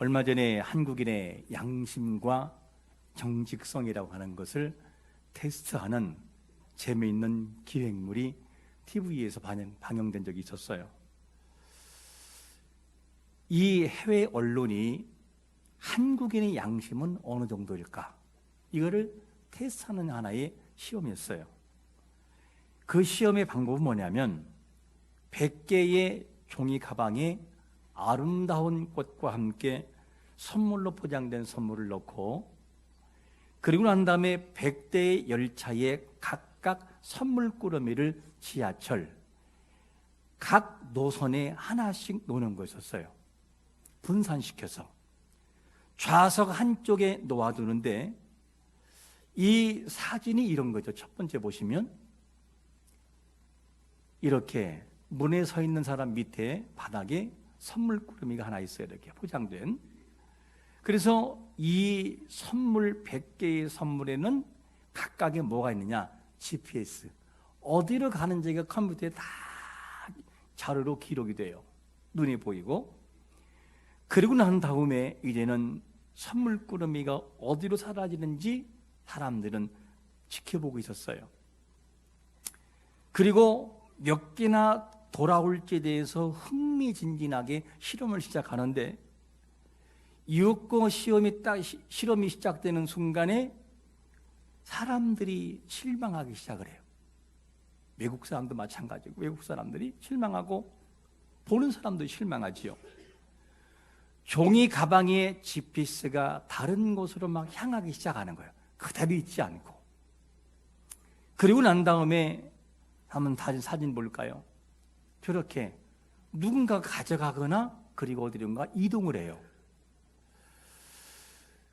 얼마 전에 한국인의 양심과 정직성이라고 하는 것을 테스트하는 재미있는 기획물이 TV에서 방영된 적이 있었어요. 이 해외 언론이 한국인의 양심은 어느 정도일까? 이거를 테스트하는 하나의 시험이었어요. 그 시험의 방법은 뭐냐면 100개의 종이 가방에 아름다운 꽃과 함께 선물로 포장된 선물을 넣고, 그리고 난 다음에 100대의 열차에 각각 선물 꾸러미를 지하철 각 노선에 하나씩 놓는 거였어요. 분산시켜서 좌석 한쪽에 놓아두는데, 이 사진이 이런 거죠. 첫 번째 보시면 이렇게 문에 서 있는 사람 밑에 바닥에 선물 꾸러미가 하나 있어요. 이렇게 포장된. 그래서 이 선물 100개의 선물에는 각각에 뭐가 있느냐? GPS. 어디로 가는지가 컴퓨터에 다 자료로 기록이 돼요. 눈에 보이고. 그리고 난 다음에 이제는 선물 꾸러미가 어디로 사라지는지 사람들은 지켜보고 있었어요. 그리고 몇 개나 돌아올지에 대해서 흥미진진하게 실험을 시작하는데, 유효권 실험이 시작되는 순간에 사람들이 실망하기 시작을 해요. 외국 사람도 마찬가지고, 외국 사람들이 실망하고 보는 사람도 실망하지요. 종이 가방의 GPS가 다른 곳으로 막 향하기 시작하는 거예요. 그대로 있지 않고. 그리고 난 다음에 한번 사진 볼까요? 저렇게 누군가 가져가거나 그리고 어디론가 이동을 해요.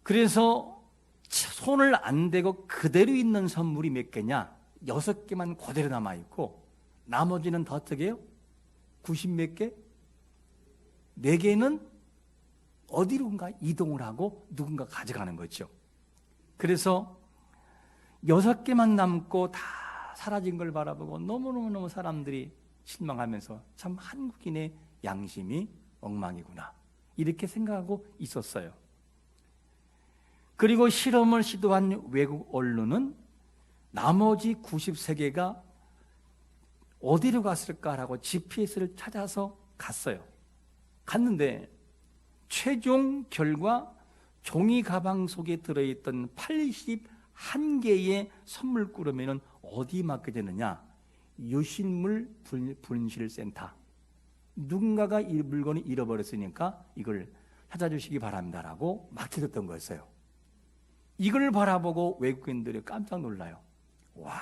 그래서 손을 안 대고 그대로 있는 선물이 몇 개냐? 6개만 그대로 남아있고, 나머지는 더 어떻게 해요? 90몇 개? 4개는 어디론가 이동을 하고 누군가 가져가는 거죠. 그래서 6개만 남고 다 사라진 걸 바라보고 너무너무 사람들이 실망하면서 참 한국인의 양심이 엉망이구나, 이렇게 생각하고 있었어요. 그리고 실험을 시도한 외국 언론은 나머지 93개가 어디로 갔을까라고 GPS를 찾아서 갔어요. 갔는데 최종 결과 종이 가방 속에 들어있던 81개의 선물 꾸러미는 어디 맡겨졌느냐? 유실물 분실센터. 누군가가 이 물건을 잃어버렸으니까 이걸 찾아주시기 바랍니다라고 맡겨졌던 거였어요. 이걸 바라보고 외국인들이 깜짝 놀라요. 와,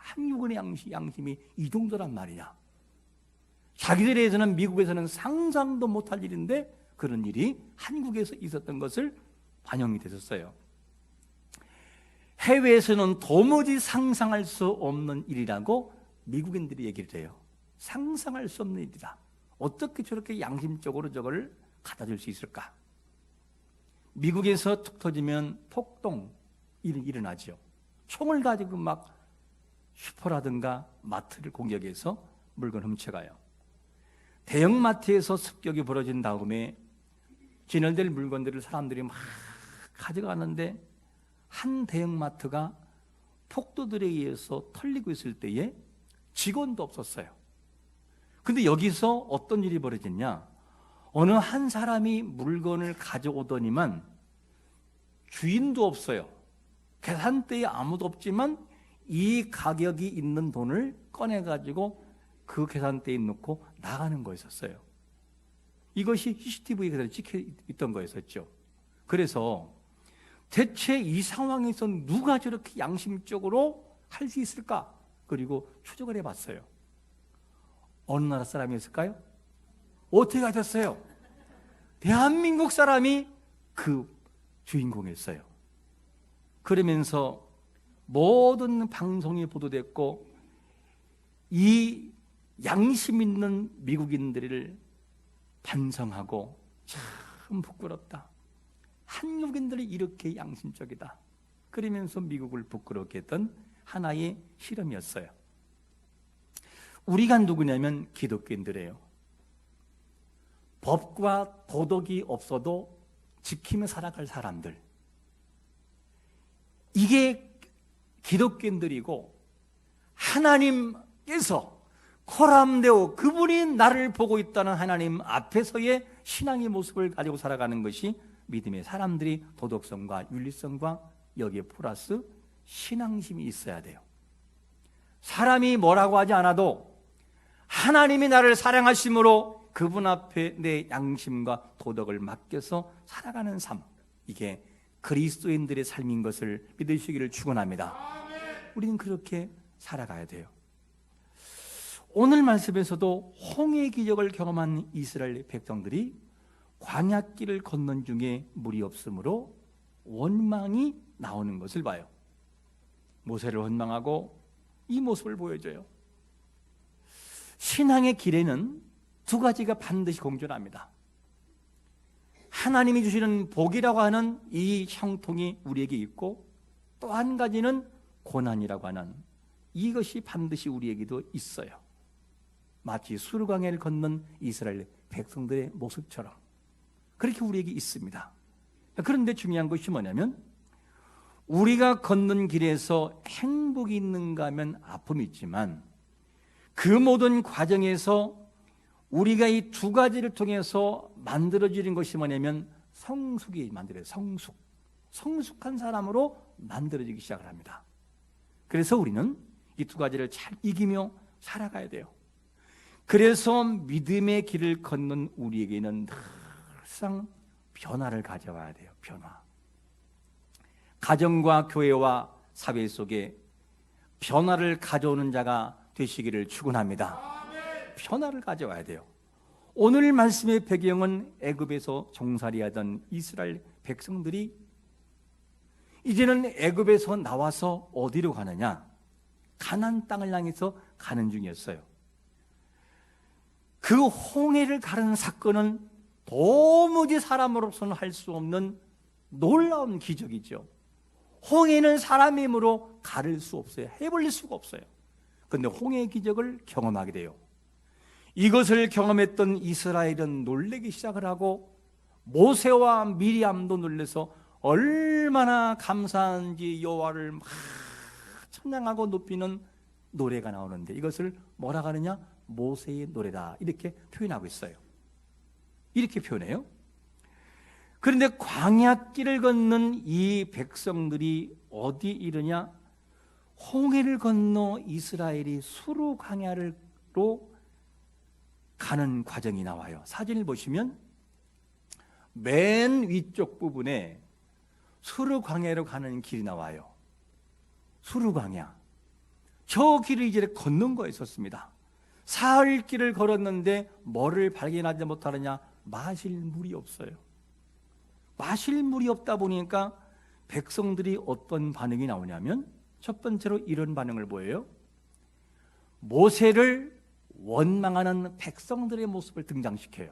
한국인의 양심이 이 정도란 말이냐. 자기들에서는, 미국에서는 상상도 못할 일인데 그런 일이 한국에서 있었던 것을 반영이 됐었어요. 해외에서는 도무지 상상할 수 없는 일이라고 미국인들이 얘기를 해요. 상상할 수 없는 일이다. 어떻게 저렇게 양심적으로 저걸 갖다 줄 수 있을까? 미국에서 툭 터지면 폭동 일어나죠. 총을 가지고 막 슈퍼라든가 마트를 공격해서 물건 훔쳐가요. 대형마트에서 습격이 벌어진 다음에 진열될 물건들을 사람들이 막 가져가는데, 한 대형마트가 폭도들에 의해서 털리고 있을 때에 직원도 없었어요. 근데 여기서 어떤 일이 벌어졌냐? 어느 한 사람이 물건을 가져오더니만 주인도 없어요. 계산대에 아무도 없지만 이 가격이 있는 돈을 꺼내가지고 그 계산대에 넣고 나가는 거였었어요. 이것이 CCTV에 그대로 찍혀 있던 거였었죠. 그래서 대체 이 상황에서 누가 저렇게 양심적으로 할 수 있을까? 그리고 추적을 해봤어요. 어느 나라 사람이었을까요? 어떻게 가졌어요? 대한민국 사람이 그 주인공이었어요. 그러면서 모든 방송이 보도됐고, 이 양심 있는 미국인들을 반성하고, 참 부끄럽다, 한국인들이 이렇게 양심적이다, 그러면서 미국을 부끄럽게 했던 하나의 실험이었어요. 우리가 누구냐면 기독교인들이에요. 법과 도덕이 없어도 지키며 살아갈 사람들, 이게 기독교인들이고, 하나님께서 코람데오, 그분이 나를 보고 있다는 하나님 앞에서의 신앙의 모습을 가지고 살아가는 것이 믿음의 사람들이 도덕성과 윤리성과 여기에 플러스 신앙심이 있어야 돼요. 사람이 뭐라고 하지 않아도 하나님이 나를 사랑하심으로 그분 앞에 내 양심과 도덕을 맡겨서 살아가는 삶, 이게 그리스도인들의 삶인 것을 믿으시기를 축원합니다. 우리는 그렇게 살아가야 돼요. 오늘 말씀에서도 홍해 기적을 경험한 이스라엘 백성들이 광야길을 걷는 중에 물이 없으므로 원망이 나오는 것을 봐요. 모세를 원망하고 이 모습을 보여줘요. 신앙의 길에는 두 가지가 반드시 공존합니다. 하나님이 주시는 복이라고 하는 이 형통이 우리에게 있고, 또 한 가지는 고난이라고 하는 이것이 반드시 우리에게도 있어요. 마치 수르강을 걷는 이스라엘 백성들의 모습처럼 그렇게 우리에게 있습니다. 그런데 중요한 것이 뭐냐면, 우리가 걷는 길에서 행복이 있는가 하면 아픔이 있지만, 그 모든 과정에서 우리가 이 두 가지를 통해서 만들어지는 것이 뭐냐면 성숙이 만들어요. 성숙한 사람으로 만들어지기 시작을 합니다. 그래서 우리는 이 두 가지를 잘 이기며 살아가야 돼요. 그래서 믿음의 길을 걷는 우리에게는 항상 변화를 가져와야 돼요. 변화. 가정과 교회와 사회 속에 변화를 가져오는 자가 되시기를 축원합니다. 변화를 가져와야 돼요. 오늘 말씀의 배경은 애굽에서 종살이하던 이스라엘 백성들이 이제는 애굽에서 나와서 어디로 가느냐? 가나안 땅을 향해서 가는 중이었어요. 그 홍해를 가르는 사건은 도무지 사람으로서는 할 수 없는 놀라운 기적이죠. 홍해는 사람의 힘으로 가를 수 없어요. 해버릴 수가 없어요. 그런데 홍해의 기적을 경험하게 돼요. 이것을 경험했던 이스라엘은 놀라기 시작을 하고, 모세와 미리암도 놀라서 얼마나 감사한지 여호와를 막 찬양하고 높이는 노래가 나오는데, 이것을 뭐라 하느냐? 모세의 노래다, 이렇게 표현하고 있어요. 이렇게 표현해요. 그런데 광야길을 걷는 이 백성들이 어디 이르냐? 홍해를 건너 이스라엘이 수르 광야로 가는 과정이 나와요. 사진을 보시면 맨 위쪽 부분에 수르 광야로 가는 길이 나와요. 수르 광야. 저 길을 이제 걷는 거였었습니다. 사흘 길을 걸었는데 뭐를 발견하지 못하느냐? 마실 물이 없어요. 마실 물이 없다 보니까 백성들이 어떤 반응이 나오냐면, 첫 번째로 이런 반응을 보여요. 모세를 원망하는 백성들의 모습을 등장시켜요.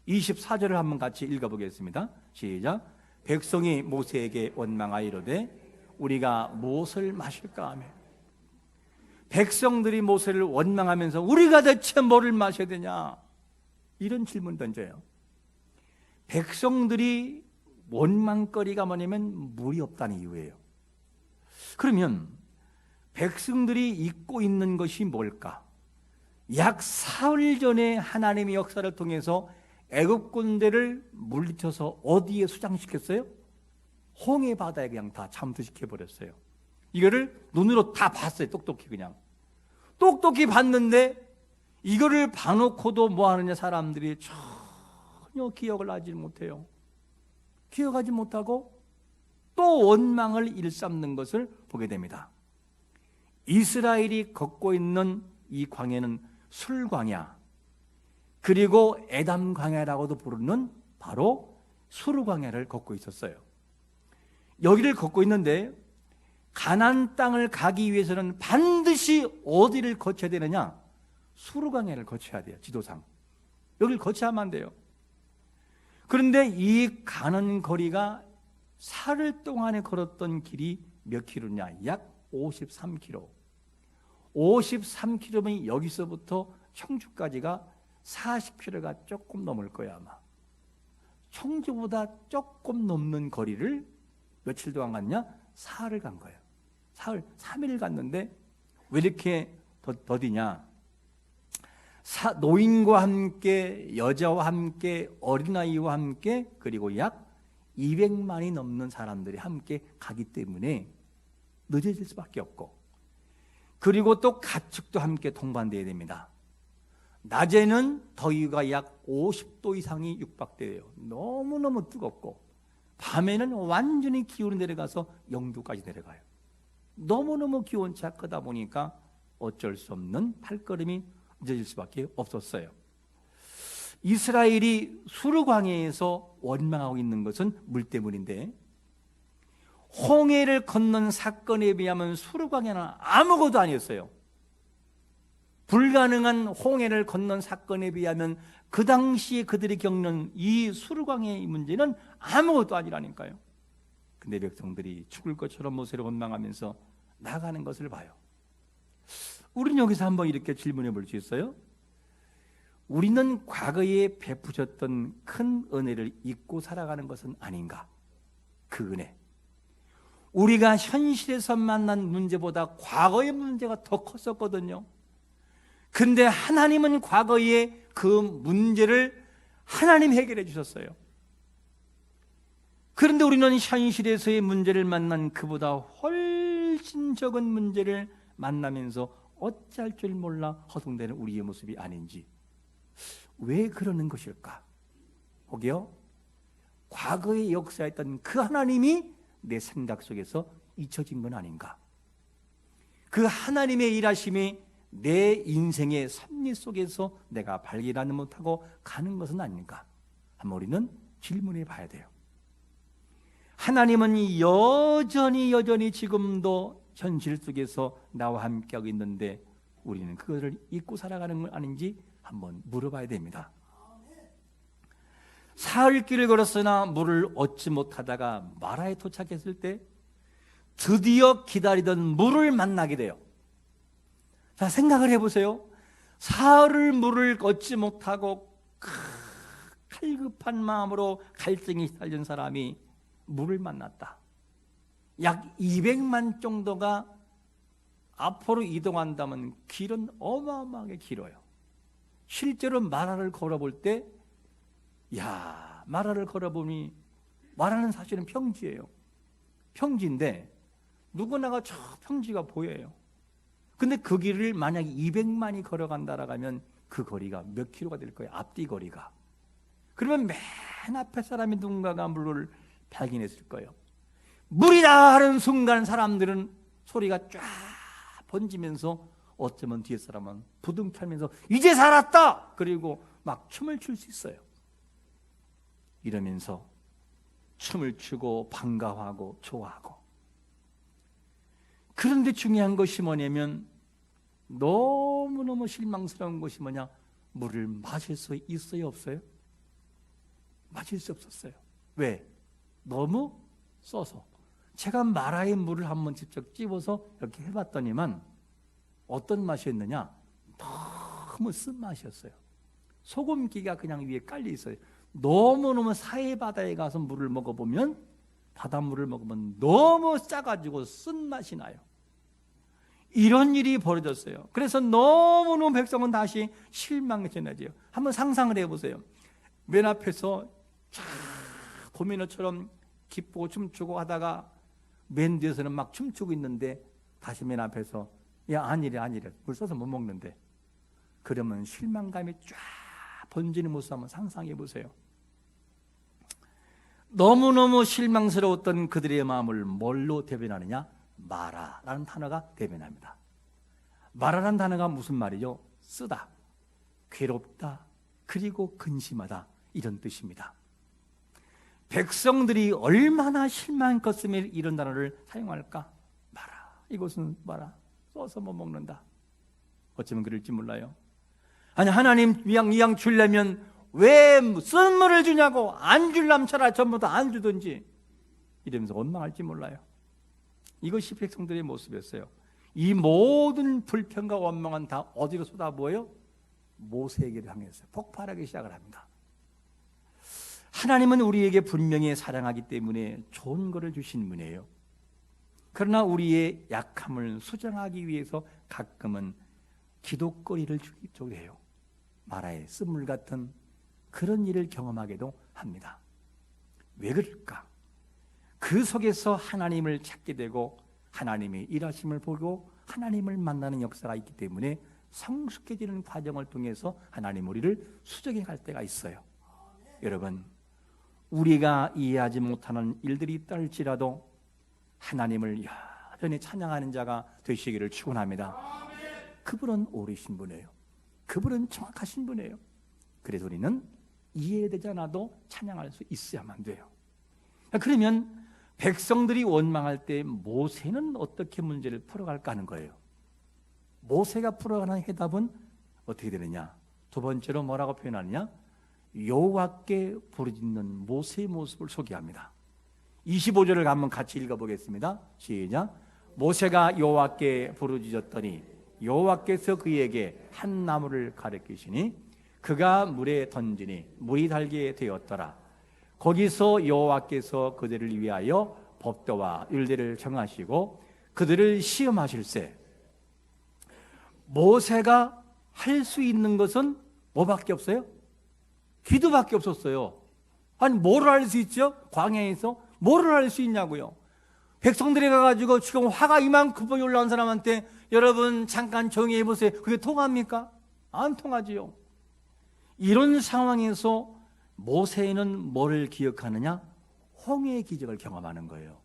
24절을 한번 같이 읽어보겠습니다. 시작. 백성이 모세에게 원망하여 이르되 우리가 무엇을 마실까 하며, 백성들이 모세를 원망하면서 우리가 대체 뭐를 마셔야 되냐, 이런 질문 던져요. 백성들이 원망거리가 뭐냐면 물이 없다는 이유예요. 그러면 백성들이 잊고 있는 것이 뭘까? 약 사흘 전에 하나님의 역사를 통해서 애굽 군대를 물리쳐서 어디에 수장시켰어요? 홍해 바다에 그냥 다 잠수시켜버렸어요. 이거를 눈으로 다 봤어요. 똑똑히 봤는데, 이거를 봐놓고도 뭐 하느냐? 사람들이 전혀 기억을 하지 못해요. 기억하지 못하고 또 원망을 일삼는 것을 보게 됩니다. 이스라엘이 걷고 있는 이 광야는 술광야, 그리고 에담 광야라고도 부르는 바로 수르 광야를 걷고 있었어요. 여기를 걷고 있는데, 가나안 땅을 가기 위해서는 반드시 어디를 거쳐야 되느냐? 수르 광야를 거쳐야 돼요. 지도상 여기를 거쳐야만 안 돼요. 그런데 이 가는 거리가 사흘 동안에 걸었던 길이 몇 킬로냐? 약 53km. 53km면 여기서부터 청주까지가 40km가 조금 넘을 거야 아마. 청주보다 조금 넘는 거리를 며칠 동안 갔냐? 사흘을 간 거예요. 사흘, 3일을 갔는데 왜 이렇게 더디냐? 노인과 함께, 여자와 함께, 어린아이와 함께, 그리고 약 200만이 넘는 사람들이 함께 가기 때문에 늦어질 수밖에 없고, 그리고 또 가축도 함께 동반되어야 됩니다. 낮에는 더위가 약 50도 이상이 육박돼요. 너무너무 뜨겁고, 밤에는 완전히 기온이 내려가서 0도까지 내려가요. 너무너무 기온차 크다 보니까 어쩔 수 없는 발걸음이 늦어질 수밖에 없었어요. 이스라엘이 수르광야에서 원망하고 있는 것은 물 때문인데, 홍해를 건넌 사건에 비하면 수르광야는 아무것도 아니었어요. 불가능한 홍해를 건넌 사건에 비하면 그 당시에 그들이 겪는 이 수르광야의 문제는 아무것도 아니라니까요. 근데 백성들이 죽을 것처럼 모세를 원망하면서 나가는 것을 봐요. 우리는 여기서 한번 이렇게 질문해 볼 수 있어요? 우리는 과거에 베푸셨던 큰 은혜를 잊고 살아가는 것은 아닌가? 그 은혜, 우리가 현실에서 만난 문제보다 과거의 문제가 더 컸었거든요. 근데 하나님은 과거에 그 문제를 하나님 해결해 주셨어요. 그런데 우리는 현실에서의 문제를 만난 그보다 훨씬 적은 문제를 만나면서 어찌할 줄 몰라 허둥대는 우리의 모습이 아닌지, 왜 그러는 것일까? 거기요, 과거에 역사했던 그 하나님이 내 생각 속에서 잊혀진 건 아닌가? 그 하나님의 일하심이 내 인생의 섭리 속에서 내가 발견하지 못하고 가는 것은 아닌가? 한번 우리는 질문해 봐야 돼요. 하나님은 여전히 지금도 현실 속에서 나와 함께하고 있는데 우리는 그것을 잊고 살아가는 건 아닌지 한번 물어봐야 됩니다. 사흘길을 걸었으나 물을 얻지 못하다가 마라에 도착했을 때 드디어 기다리던 물을 만나게 돼요. 자, 생각을 해보세요. 사흘을 물을 얻지 못하고 칼급한 마음으로 갈증이 시달린 사람이 물을 만났다. 약 200만 정도가 앞으로 이동한다면 길은 어마어마하게 길어요. 실제로 마라를 걸어볼 때, 마라를 걸어보니 마라는 사실은 평지예요. 평지인데 누구나가 저 평지가 보여요. 근데 그 길을 만약에 200만이 걸어간다라고 하면 그 거리가 몇 킬로가 될 거예요. 앞뒤 거리가. 그러면 맨 앞에 사람이 누군가가 물을 발견했을 거예요. 물이다 하는 순간 사람들은 소리가 쫙 번지면서 어쩌면 뒤에 사람은 부둥켜면서 이제 살았다! 그리고 막 춤을 출 수 있어요. 이러면서 춤을 추고 반가워하고 좋아하고. 그런데 중요한 것이 뭐냐면 너무너무 실망스러운 것이 뭐냐? 물을 마실 수 있어요, 없어요? 마실 수 없었어요. 왜? 너무 써서. 제가 마라의 물을 한번 직접 찝어서 이렇게 해봤더니만 어떤 맛이었느냐? 너무 쓴맛이었어요. 소금기가 그냥 위에 깔려 있어요. 너무너무 사해바다에 가서 물을 먹어보면, 바닷물을 먹으면 너무 짜가지고 쓴맛이 나요. 이런 일이 벌어졌어요. 그래서 너무너무 백성은 다시 실망에 전해져요. 한번 상상을 해보세요. 맨 앞에서 도미노처럼 기쁘고 춤추고 하다가 맨 뒤에서는 막 춤추고 있는데 다시 맨 앞에서 아니래 물 써서 못 먹는데, 그러면 실망감이 쫙 번지는 모습 한번 상상해 보세요. 너무너무 실망스러웠던 그들의 마음을 뭘로 대변하느냐? 마라라는 단어가 대변합니다. 마라라는 단어가 무슨 말이죠? 쓰다, 괴롭다, 그리고 근심하다, 이런 뜻입니다. 백성들이 얼마나 실망했겠으면 이런 단어를 사용할까? 마라, 이것은 마라, 써서 못 먹는다. 어쩌면 그럴지 몰라요. 아니, 하나님 이왕 주려면 왜 쓴 물을 주냐고, 안 줄라면 차라리 전부 다 안 주든지, 이러면서 원망할지 몰라요. 이것이 백성들의 모습이었어요. 이 모든 불평과 원망은 다 어디로 쏟아부어요? 모세에게로 향해서 폭발하기 시작을 합니다. 하나님은 우리에게 분명히 사랑하기 때문에 좋은 것을 주신 분이에요. 그러나 우리의 약함을 수정하기 위해서 가끔은 기도거리를 주기도 해요. 마라의 쓴물 같은 그런 일을 경험하기도 합니다. 왜 그럴까? 그 속에서 하나님을 찾게 되고 하나님의 일하심을 보고 하나님을 만나는 역사가 있기 때문에 성숙해지는 과정을 통해서 하나님 우리를 수정해 갈 때가 있어요. 여러분, 우리가 이해하지 못하는 일들이 있다 할지라도 하나님을 여전히 찬양하는 자가 되시기를 축원합니다. 그분은 오르신 분이에요. 그분은 정확하신 분이에요. 그래서 우리는 이해되지 않아도 찬양할 수 있어야만 돼요. 그러면 백성들이 원망할 때 모세는 어떻게 문제를 풀어갈까 하는 거예요. 모세가 풀어가는 해답은 어떻게 되느냐? 두 번째로 뭐라고 표현하느냐? 여호와께 부르짖는 모세의 모습을 소개합니다. 25절을 한번 같이 읽어보겠습니다. 시작. 모세가 여호와께 부르짖었더니 여호와께서 그에게 한 나무를 가리키시니 그가 물에 던지니 물이 달게 되었더라. 거기서 여호와께서 그들을 위하여 법도와 율례를 정하시고 그들을 시험하실세. 모세가 할 수 있는 것은 뭐밖에 없어요? 기도밖에 없었어요. 아니 뭐를 할 수 있죠? 광야에서 뭐를 할 수 있냐고요. 백성들이 가가지고 지금 화가 이만큼 올라온 사람한테 여러분 잠깐 조용히 해보세요. 그게 통합니까? 안 통하지요. 이런 상황에서 모세는 뭐를 기억하느냐? 홍해의 기적을 경험하는 거예요.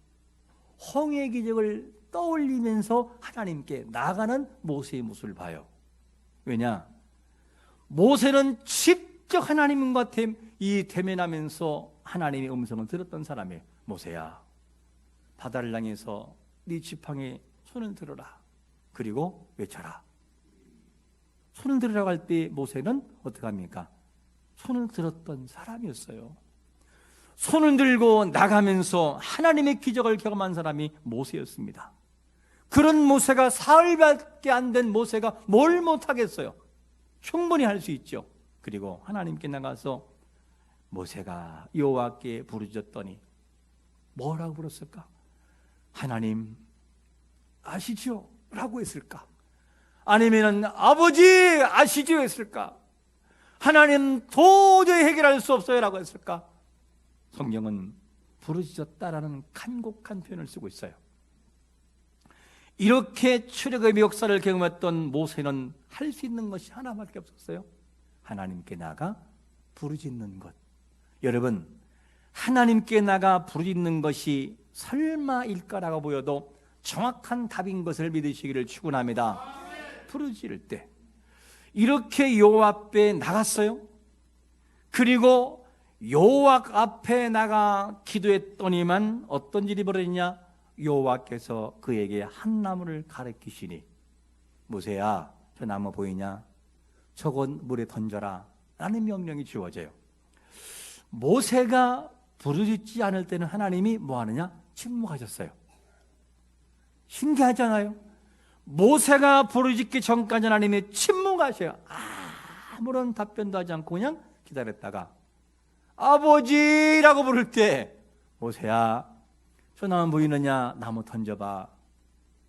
홍해의 기적을 떠올리면서 하나님께 나아가는 모세의 모습을 봐요. 왜냐? 모세는 직접 하나님과 대면하면서 하나님의 음성을 들었던 사람이에요. 모세야, 바다를 향해서 네 지팡이에 손을 들어라. 그리고 외쳐라. 손을 들으라고 할 때 모세는 어떻게 합니까? 손을 들었던 사람이었어요. 손을 들고 나가면서 하나님의 기적을 경험한 사람이 모세였습니다. 그런 모세가 사흘밖에 안 된 모세가 뭘 못하겠어요? 충분히 할 수 있죠. 그리고 하나님께 나가서 모세가 여호와께 부르짖었더니 뭐라고 불렀을까? 하나님 아시죠? 라고 했을까? 아니면 아버지 아시죠? 했을까? 하나님 도저히 해결할 수 없어요 라고 했을까? 성경은 부르짖었다라는 간곡한 표현을 쓰고 있어요. 이렇게 출애굽의 역사를 경험했던 모세는 할 수 있는 것이 하나밖에 없었어요. 하나님께 나가 부르짖는 것. 여러분, 하나님께 나가 부르짖는 것이 설마일까라고 보여도 정확한 답인 것을 믿으시기를 축원합니다. 부르짖을 때 이렇게 여호와 앞에 나갔어요. 그리고 여호와 앞에 나가 기도했더니만 어떤 일이 벌어지냐? 여호와께서 그에게 한 나무를 가리키시니 모세야, 저 나무 보이냐? 저건 물에 던져라 라는 명령이 주어져요. 모세가 부르짖지 않을 때는 하나님이 뭐 하느냐? 침묵하셨어요. 신기하잖아요. 모세가 부르짖기 전까지 하나님이 침묵하셔요. 아무런 답변도 하지 않고 그냥 기다렸다가 아버지라고 부를 때 모세야, 저 나무 보이느냐? 나무 던져봐.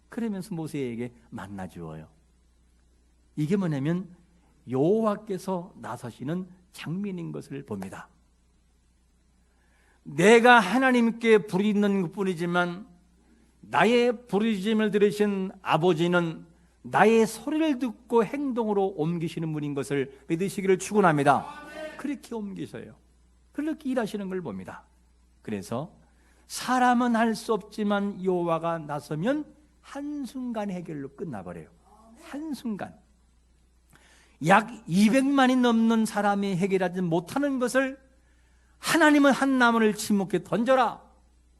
그러면서 모세에게 만나 주어요. 이게 뭐냐면 여호와께서 나서시는 장면인 것을 봅니다. 내가 하나님께 부르짖는 것뿐이지만 나의 부르짖음을 들으신 아버지는 나의 소리를 듣고 행동으로 옮기시는 분인 것을 믿으시기를 축원합니다. 그렇게 옮기셔요. 그렇게 일하시는 걸 봅니다. 그래서 사람은 할 수 없지만 여호와가 나서면 한순간 해결로 끝나버려요. 한순간. 약 200만이 넘는 사람이 해결하지 못하는 것을 하나님은 한 나무를 침묵해 던져라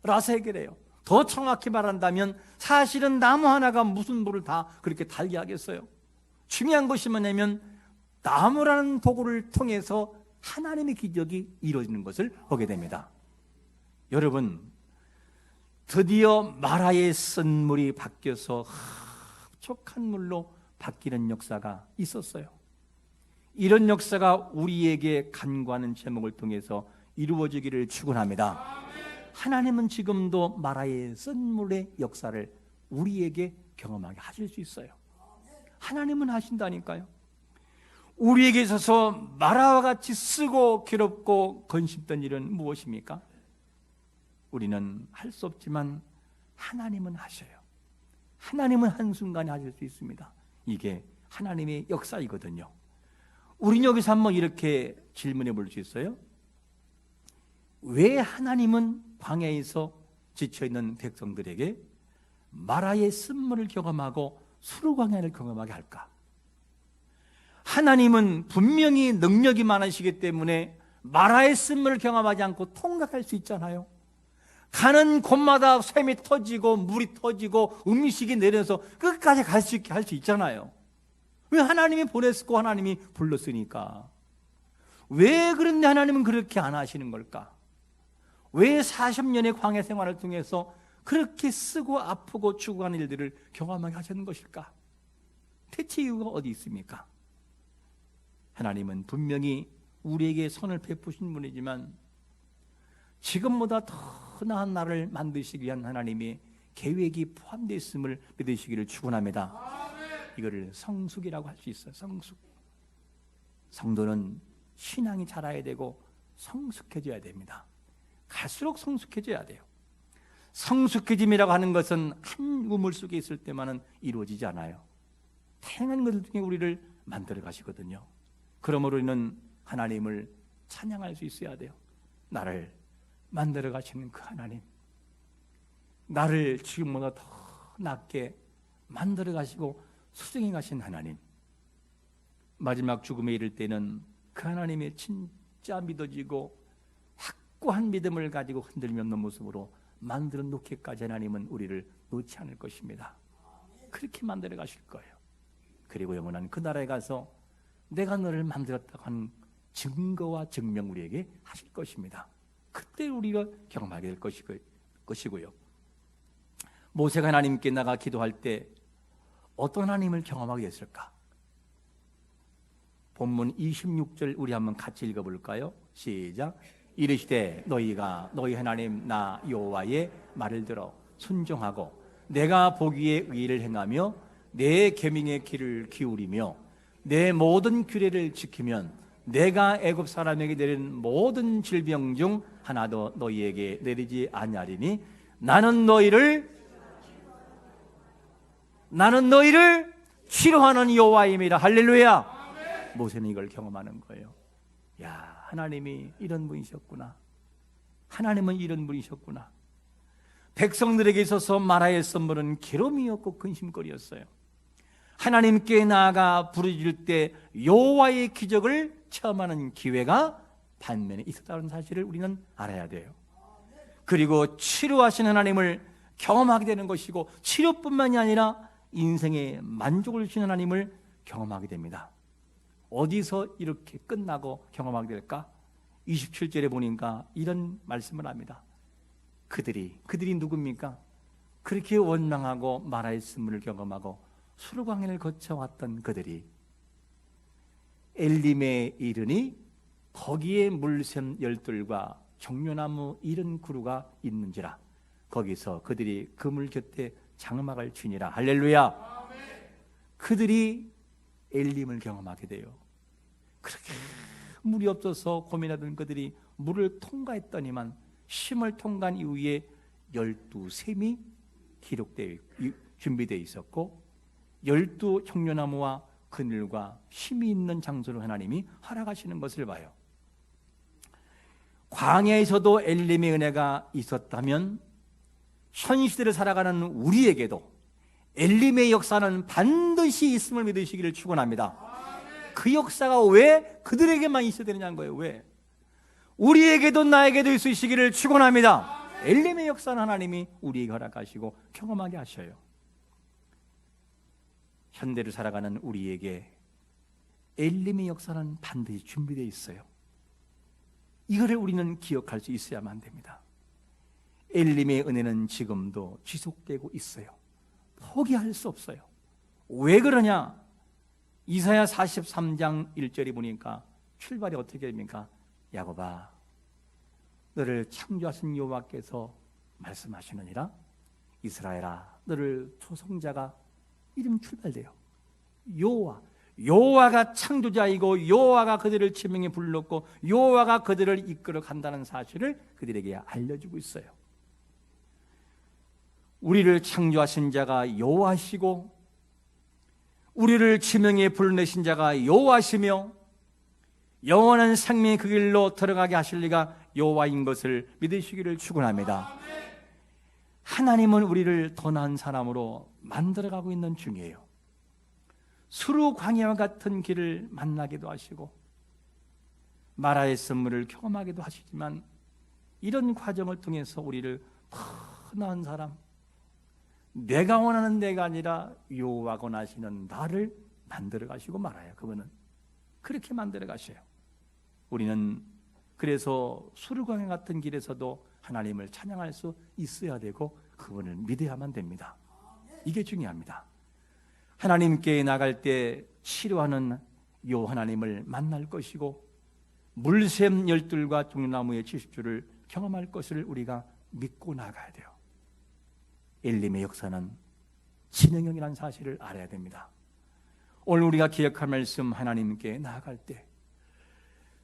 라서 해결해요. 더 정확히 말한다면 사실은 나무 하나가 무슨 물을 다 그렇게 달게 하겠어요. 중요한 것이 뭐냐면 나무라는 도구를 통해서 하나님의 기적이 이루어지는 것을 보게 됩니다. 여러분, 드디어 마라의 쓴 물이 바뀌어서 흡족한 물로 바뀌는 역사가 있었어요. 이런 역사가 우리에게 간구하는 제목을 통해서 이루어지기를 축원합니다. 하나님은 지금도 마라의 쓴물의 역사를 우리에게 경험하게 하실 수 있어요. 하나님은 하신다니까요. 우리에게 있어서 마라와 같이 쓰고 괴롭고 건심던 일은 무엇입니까? 우리는 할 수 없지만 하나님은 하셔요. 하나님은 한순간에 하실 수 있습니다. 이게 하나님의 역사이거든요. 우린 여기서 한번 이렇게 질문해 볼 수 있어요. 왜 하나님은 광야에서 지쳐있는 백성들에게 마라의 쓴물을 경험하고 수르광야를 경험하게 할까? 하나님은 분명히 능력이 많으시기 때문에 마라의 쓴물을 경험하지 않고 통과할 수 있잖아요. 가는 곳마다 샘이 터지고 물이 터지고 음식이 내려서 끝까지 갈 수 있게 할 수 있잖아요. 왜? 하나님이 보냈고 하나님이 불렀으니까. 왜 그런데 하나님은 그렇게 안 하시는 걸까? 왜 40년의 광야 생활을 통해서 그렇게 쓰고 아프고 죽어가는 일들을 경험하게 하시는 것일까? 대체 이유가 어디 있습니까? 하나님은 분명히 우리에게 선을 베푸신 분이지만 지금보다 더 나은 나를 만드시기 위한 하나님의 계획이 포함되어 있음을 믿으시기를 축원합니다. 이거를 성숙이라고 할 수 있어요. 성숙. 성도는 신앙이 자라야 되고 성숙해져야 됩니다. 갈수록 성숙해져야 돼요. 성숙해짐이라고 하는 것은 한 우물 속에 있을 때만은 이루어지지 않아요. 다양한 것들 중에 우리를 만들어 가시거든요. 그러므로 우리는 하나님을 찬양할 수 있어야 돼요. 나를 만들어 가시는 그 하나님, 나를 지금보다 더 낫게 만들어 가시고 수정해 가신 하나님, 마지막 죽음에 이를 때는 그 하나님의 진짜 믿어지고 확고한 믿음을 가지고 흔들림 없는 모습으로 만들어 놓기까지 하나님은 우리를 놓지 않을 것입니다. 그렇게 만들어 가실 거예요. 그리고 영원한 그 나라에 가서 내가 너를 만들었다고 하는 증거와 증명 우리에게 하실 것입니다. 그때 우리가 경험하게 될 것이고요. 모세가 하나님께 나가 기도할 때 어떤 하나님을 경험하게 됐을까? 본문 26절 우리 한번 같이 읽어볼까요? 시작. 이르시되 너희가 너희 하나님 나 여호와의 말을 들어 순종하고 내가 보기에 의를 행하며 내 계명의 귀를 기울이며 내 모든 규례를 지키면 내가 애굽 사람에게 내린 모든 질병 중 하나도 너희에게 내리지 아니하리니 나는 너희를 치료하는 여호와임이라. 할렐루야. 모세는 이걸 경험하는 거예요. 야, 하나님이 이런 분이셨구나. 하나님은 이런 분이셨구나. 백성들에게 있어서 마라의 선물은 괴로움이었고 근심거리였어요. 하나님께 나아가 부르짖을 때 여호와의 기적을 체험하는 기회가 반면에 있었다는 사실을 우리는 알아야 돼요. 그리고 치료하신 하나님을 경험하게 되는 것이고, 치료뿐만이 아니라 인생의 만족을 주시는 하나님을 경험하게 됩니다. 어디서 이렇게 끝나고 경험하게 될까? 27절에 보니까 이런 말씀을 합니다. 그들이 누굽니까? 그렇게 원망하고 마라의 쓴물을 경험하고 수르광야를 거쳐왔던 그들이 엘림에 이르니 거기에 물샘 열둘과 종려나무 70그루가 있는지라. 거기서 그들이 그물 곁에 장막을 치니라. 할렐루야. 그들이 엘림을 경험하게 돼요. 그렇게 물이 없어서 고민하던 그들이 물을 통과했더니만 심을 통과한 이후에 12샘이 준비되어 있었고 12 종려나무와 그늘과 쉼이 있는 장소로 하나님이 허락하시는 것을 봐요. 광야에서도 엘림의 은혜가 있었다면 현시대를 살아가는 우리에게도 엘림의 역사는 반드시 있음을 믿으시기를 축원합니다. 그 역사가 왜 그들에게만 있어야 되느냐는 거예요. 왜? 우리에게도 나에게도 있으시기를 축원합니다. 엘림의 역사는 하나님이 우리에게 허락하시고 경험하게 하셔요. 현대를 살아가는 우리에게 엘림의 역사는 반드시 준비되어 있어요. 이거를 우리는 기억할 수 있어야만 됩니다. 엘림의 은혜는 지금도 지속되고 있어요. 포기할 수 없어요. 왜 그러냐? 이사야 43장 1절이 보니까 출발이 어떻게 됩니까? 야곱아, 너를 창조하신 여호와께서 말씀하시느니라. 이스라엘아, 너를 초성자가 이름 출발돼요. 여호와가 창조자이고 여호와가 그들을 지명해 불렀고 여호와가 그들을 이끌어 간다는 사실을 그들에게 알려주고 있어요. 우리를 창조하신 자가 여호와시고 우리를 지명해 불러내신 자가 여호와시며 영원한 생명의 그 길로 들어가게 하실 리가 여호와인 것을 믿으시기를 축원합니다. 하나님은 우리를 더 나은 사람으로 만들어가고 있는 중이에요. 수루 광야와 같은 길을 만나기도 하시고 마라의 선물을 경험하기도 하시지만 이런 과정을 통해서 우리를 더 나은 사람, 내가 원하는 내가 아니라 여호와가 원하시는 나를 만들어 가시고 말아요. 그분은 그렇게 만들어 가셔요. 우리는 그래서 수르광야 같은 길에서도 하나님을 찬양할 수 있어야 되고 그분을 믿어야만 됩니다. 이게 중요합니다. 하나님께 나갈 때 치료하는 요 하나님을 만날 것이고 물샘 12과 종려나무의 70주를 경험할 것을 우리가 믿고 나가야 돼요. 엘림의 역사는 진행형이라는 사실을 알아야 됩니다. 오늘 우리가 기억할 말씀, 하나님께 나아갈 때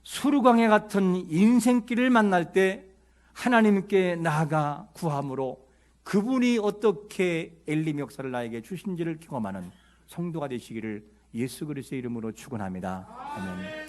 수르광야 같은 인생길을 만날 때 하나님께 나아가 구함으로 그분이 어떻게 엘림 역사를 나에게 주신지를 경험하는 성도가 되시기를 예수 그리스도의 이름으로 축원합니다. 아멘.